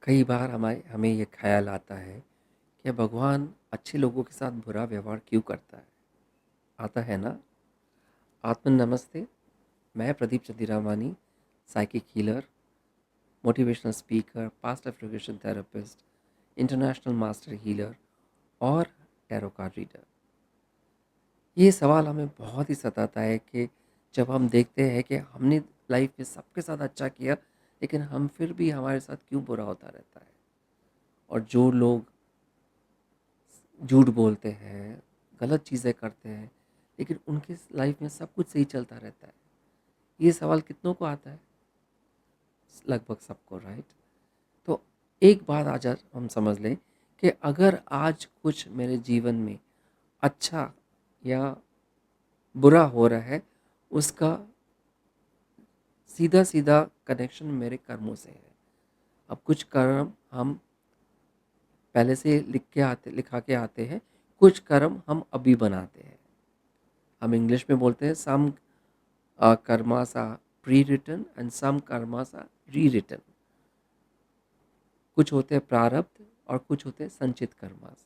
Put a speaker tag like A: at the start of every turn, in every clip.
A: कई बार हमें ये ख्याल आता है कि भगवान अच्छे लोगों के साथ बुरा व्यवहार क्यों करता है? आता है ना? आत्म नमस्ते, मैं Pradeep Chandramani, psychic healer, motivational speaker, past life regression therapist, international master healer और टैरो कार्ड रीडर। ये सवाल हमें बहुत ही सताता है कि जब हम देखते हैं कि हमने लाइफ में सबके साथ अच्छा किया, लेकिन हम फिर भी हमारे साथ क्यों बुरा होता रहता है? और जो लोग झूठ बोलते हैं, गलत चीज़ें करते हैं, लेकिन उनकी लाइफ में सब कुछ सही चलता रहता है। ये सवाल कितनों को आता है? लगभग सबको, राइट? तो एक बात आज हम समझ लें कि अगर आज कुछ मेरे जीवन में अच्छा या बुरा हो रहा है, उसका सीधा-सीधा कनेक्शन मेरे कर्मों से है। अब कुछ कर्म हम पहले से लिखा के आते हैं, कुछ कर्म हम अभी बनाते हैं। हम इंग्लिश में बोलते हैं some karmas are pre written and some karmas are re written. कुछ होते हैं प्रारब्ध और कुछ होते हैं संचित कर्मास।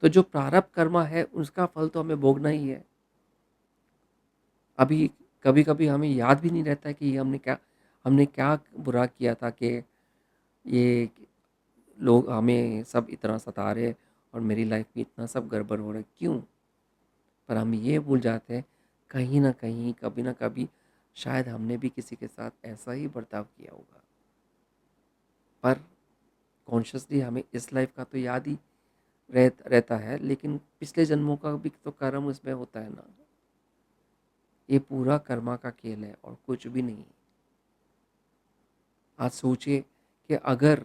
A: तो जो प्रारब्ध कर्मा है उसका फल तो हमें भोगना ही है। अभी कभी कभी हमें याद भी नहीं रहता है कि ये हमने क्या बुरा किया था कि ये लोग हमें सब इतना सता रहे और मेरी लाइफ में इतना सब गड़बड़ हो रहा है, क्यों? पर हम ये भूल जाते हैं, कहीं ना कहीं कभी ना कभी शायद हमने भी किसी के साथ ऐसा ही बर्ताव किया होगा। पर कॉन्शियसली हमें इस लाइफ का तो याद ही रहता है, लेकिन पिछले जन्मों का भी तो कर्म उसमें होता है ना। ये पूरा कर्मा का खेल है और कुछ भी नहीं। आज सोचिए कि अगर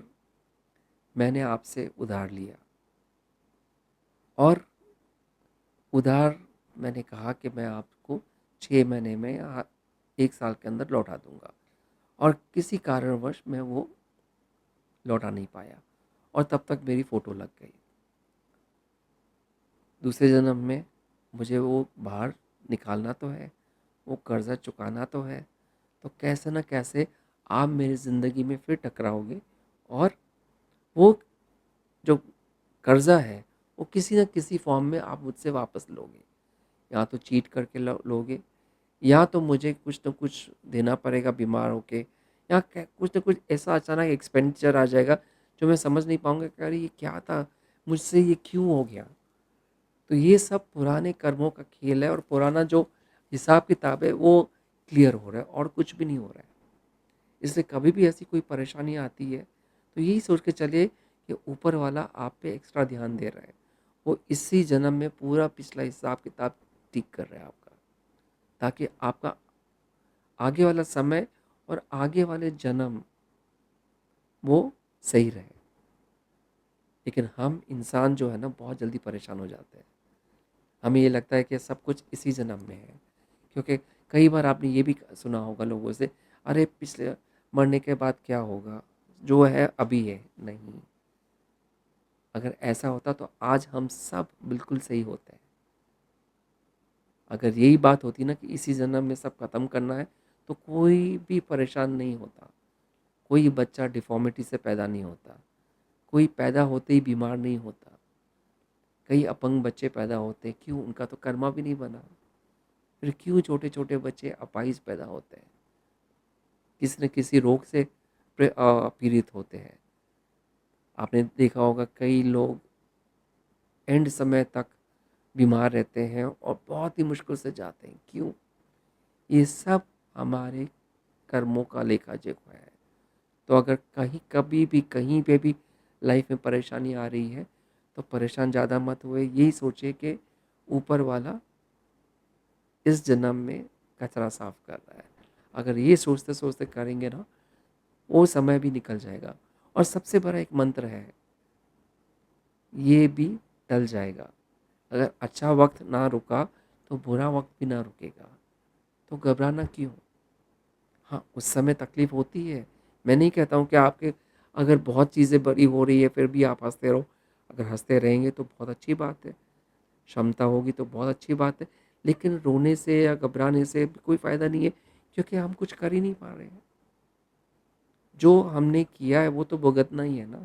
A: मैंने आपसे उधार लिया और उधार मैंने कहा कि मैं आपको 6 महीने में या 1 साल के अंदर लौटा दूंगा, और किसी कारणवश मैं वो लौटा नहीं पाया और तब तक मेरी फ़ोटो लग गई। दूसरे जन्म में मुझे वो बाहर निकालना तो है, वो कर्ज़ा चुकाना तो है, तो कैसे न कैसे आप मेरी ज़िंदगी में फिर टकराओगे और वो जो कर्ज़ा है, वो किसी न किसी फ़ॉर्म में आप मुझसे वापस लोगे। या तो चीट करके लोगे, या तो मुझे कुछ न कुछ देना पड़ेगा बीमार होके, या कुछ न कुछ ऐसा अचानक एक्सपेंडिचर आ जाएगा जो मैं समझ नहीं पाऊँगा कि अरे ये क्या था? मुझसे ये क्यों हो गया? तो ये सब पुराने कर्मों का खेल है और पुराना जो हिसाब किताब है वो क्लियर हो रहा है और कुछ भी नहीं हो रहा है। इसलिए कभी भी ऐसी कोई परेशानी आती है तो यही सोच के चलिए कि ऊपर वाला आप पे एक्स्ट्रा ध्यान दे रहा है। वो इसी जन्म में पूरा पिछला हिसाब किताब ठीक कर रहा है आपका, ताकि आपका आगे वाला समय और आगे वाले जन्म वो सही रहे। लेकिन हम इंसान जो है ना, बहुत जल्दी परेशान हो जाते हैं। हमें ये लगता है कि सब कुछ इसी जन्म में है, क्योंकि कई बार आपने ये भी सुना होगा लोगों से, अरे पिछले मरने के बाद क्या होगा, जो है अभी है। नहीं, अगर ऐसा होता तो आज हम सब बिल्कुल सही होते हैं। अगर यही बात होती ना कि इसी जन्म में सब खत्म करना है, तो कोई भी परेशान नहीं होता। कोई बच्चा डिफॉर्मिटी से पैदा नहीं होता, कोई पैदा होते ही बीमार नहीं होता, कई अपंग बच्चे पैदा होते हैं, क्यों? उनका तो कर्मा भी नहीं बना। फिर क्यों छोटे छोटे बच्चे अपाहिज पैदा होते हैं, किसी न किसी रोग से पीड़ित होते हैं। आपने देखा होगा कई लोग एंड समय तक बीमार रहते हैं और बहुत ही मुश्किल से जाते हैं, क्यों? ये सब हमारे कर्मों का लेखा जोखा है। तो अगर कहीं कभी भी कहीं पे भी लाइफ में परेशानी आ रही है, तो परेशान ज़्यादा मत हुए, यही सोचिए कि ऊपर वाला इस जन्म में कचरा साफ कर रहा है। अगर ये सोचते सोचते करेंगे ना, वो समय भी निकल जाएगा। और सबसे बड़ा एक मंत्र है, ये भी टल जाएगा। अगर अच्छा वक्त ना रुका तो बुरा वक्त भी ना रुकेगा। तो घबराना क्यों? हाँ, उस समय तकलीफ होती है। मैं नहीं कहता हूँ कि आपके अगर बहुत चीज़ें बड़ी हो रही है फिर भी आप हँसते रहो। अगर हँसते रहेंगे तो बहुत अच्छी बात है, क्षमता होगी तो बहुत अच्छी बात है। लेकिन रोने से या घबराने से कोई फ़ायदा नहीं है, क्योंकि हम कुछ कर ही नहीं पा रहे हैं। जो हमने किया है वो तो भुगतना ही है ना।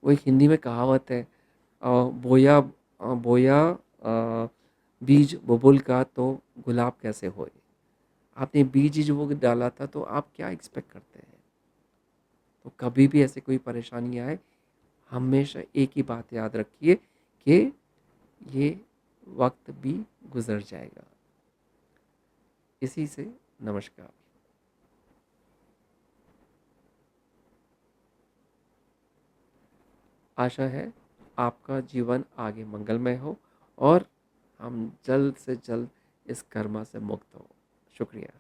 A: वो एक हिंदी में कहावत है, बोया बीज बबुल का तो गुलाब कैसे होए। आपने बीज जो वो डाला था, तो आप क्या एक्सपेक्ट करते हैं। तो कभी भी ऐसे कोई परेशानी आए, हमेशा एक ही बात याद रखिए कि ये वक्त भी गुजर जाएगा। इसी से नमस्कार। आशा है आपका जीवन आगे मंगलमय हो और हम जल्द से जल्द इस कर्मा से मुक्त हो। शुक्रिया।